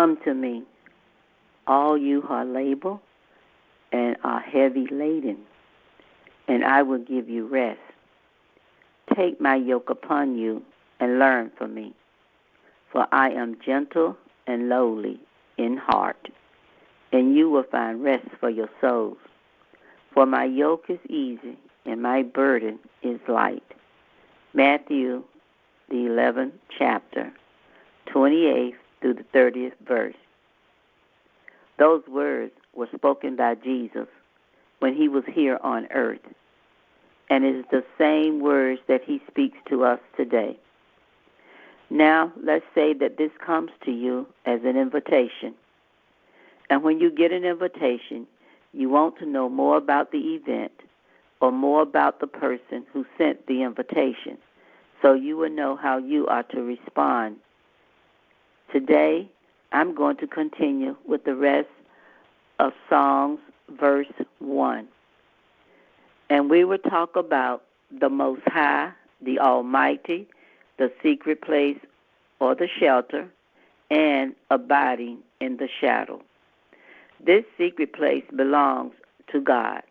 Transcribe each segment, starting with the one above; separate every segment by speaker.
Speaker 1: Come to me, all you who are labor and are heavy laden, and I will give you rest. Take my yoke upon you and learn from me, for I am gentle and lowly in heart, and you will find rest for your souls. For my yoke is easy and my burden is light. Matthew, the 11th chapter, 28th through the 30th verse. Those words were spoken by Jesus when he was here on earth, and it is the same words that he speaks to us today. Now, let's say that this comes to you as an invitation. And when you get an invitation, you want to know more about the event or more about the person who sent the invitation, so you will know how you are to respond. Today, I'm going to continue with the rest of Psalms, verse 1. And we will talk about the Most High, the Almighty, the secret place or the shelter, and abiding in the shadow. This secret place belongs to God.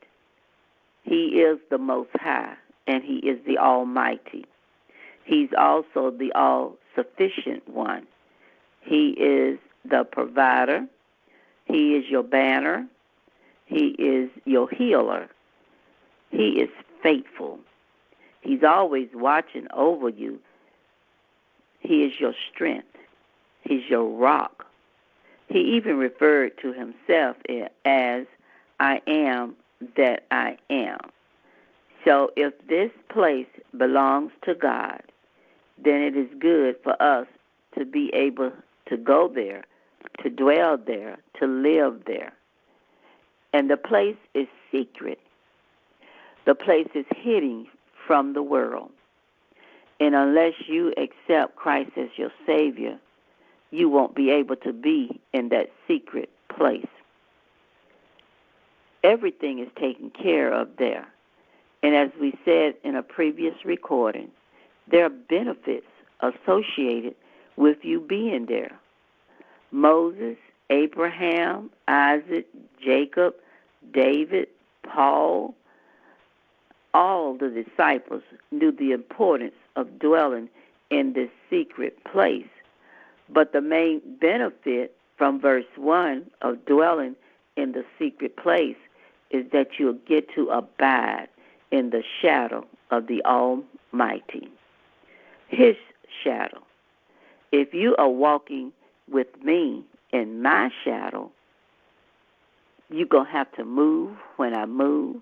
Speaker 1: He is the Most High, and he is the Almighty. He's also the all-sufficient one. He is the provider. He is your banner. He is your healer. He is faithful. He's always watching over you. He is your strength. He's your rock. He even referred to himself as, I am that I am. So if this place belongs to God, then it is good for us to be able to go there, to dwell there, to live there. And the place is secret. The place is hidden from the world. And unless you accept Christ as your Savior, you won't be able to be in that secret place. Everything is taken care of there. And as we said in a previous recording, there are benefits associated with you being there. Moses, Abraham, Isaac, Jacob, David, Paul, all the disciples knew the importance of dwelling in this secret place. But the main benefit from verse 1 of dwelling in the secret place is that you'll get to abide in the shadow of the Almighty. His shadow. If you are walking with me in my shadow, you're going to have to move when I move.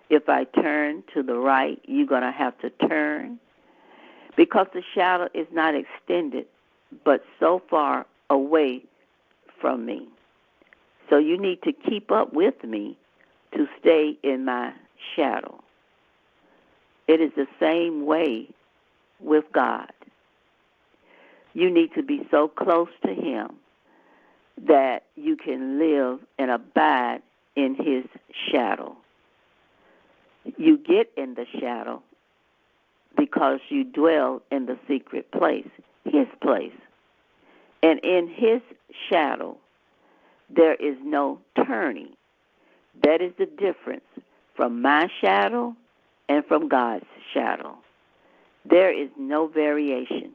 Speaker 1: If I turn to the right, you're going to have to turn, because the shadow is not extended but so far away from me. So you need to keep up with me to stay in my shadow. It is the same way with God. You need to be so close to him that you can live and abide in his shadow. You get in the shadow because you dwell in the secret place, his place. And in his shadow, there is no turning. That is the difference from my shadow and from God's shadow. There is no variation.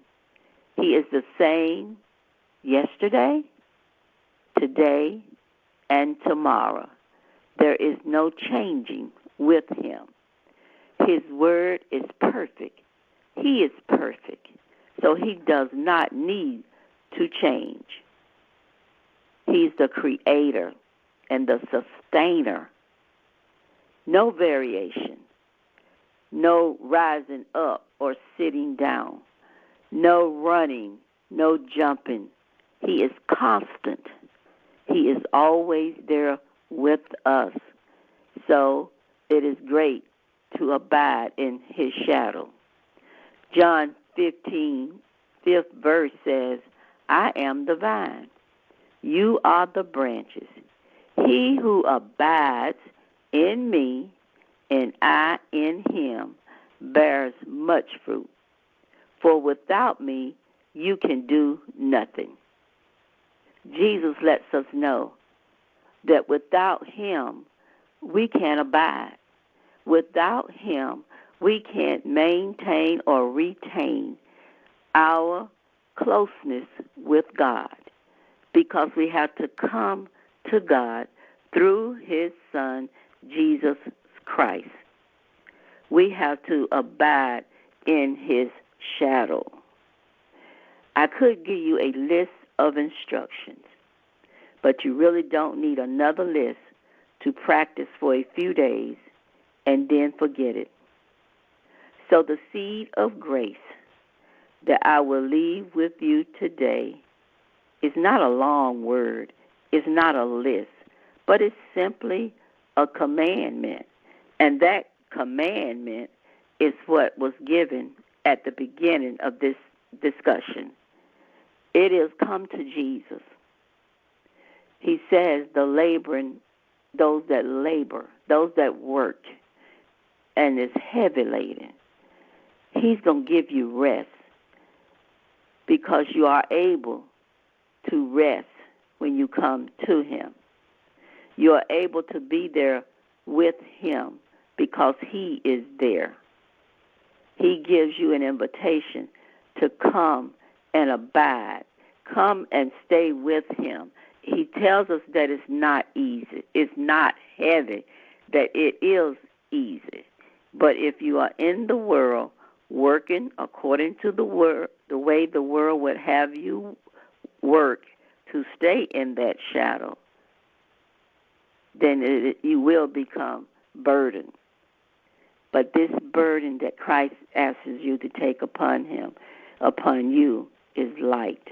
Speaker 1: He is the same yesterday, today, and tomorrow. There is no changing with him. His word is perfect. He is perfect. So he does not need to change. He's the creator and the sustainer. No variation. No rising up or sitting down. No running. No jumping. He is constant. He is always there with us. So it is great to abide in his shadow. John 15, 5th verse says, I am the vine. You are the branches. He who abides in me and I in him bears much fruit. For without me, you can do nothing. Jesus lets us know that without him, we can't abide. Without him, we can't maintain or retain our closeness with God, because we have to come to God through his Son, Jesus Christ. We have to abide in his shadow. I could give you a list of instructions, but you really don't need another list to practice for a few days and then forget it. So the seed of grace that I will leave with you today is not a long word, it's not a list, but it's simply a commandment. And that commandment is what was given at the beginning of this discussion. It is come to Jesus. He says those that work and is heavy laden, he's going to give you rest, because you are able to rest when you come to him. You are able to be there with him because he is there. He gives you an invitation to come and abide. Come and stay with him. He tells us that it's not easy. It's not heavy, that it is easy. But if you are in the world, working according to the way the world would have you work to stay in that shadow, then you will become burdened. But this burden that Christ asks you to take upon you, is light.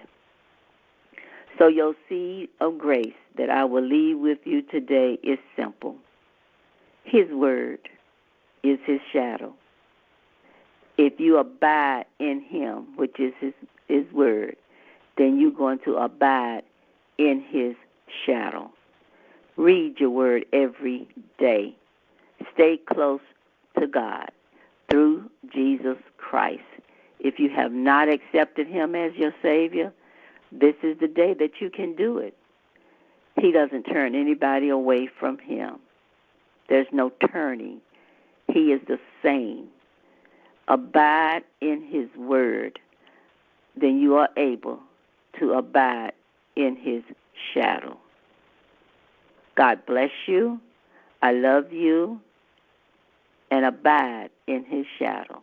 Speaker 1: So your seed of grace that I will leave with you today is simple. His word is his shadow. If you abide in him, which is his word, then you're going to abide in his shadow. Read your word every day. Stay close to God through Jesus Christ. If you have not accepted him as your Savior, this is the day that you can do it. He doesn't turn anybody away from him. There's no turning. He is the same. Abide in his word, then you are able to abide in his shadow. God bless you. I love you. And abide in his shadow.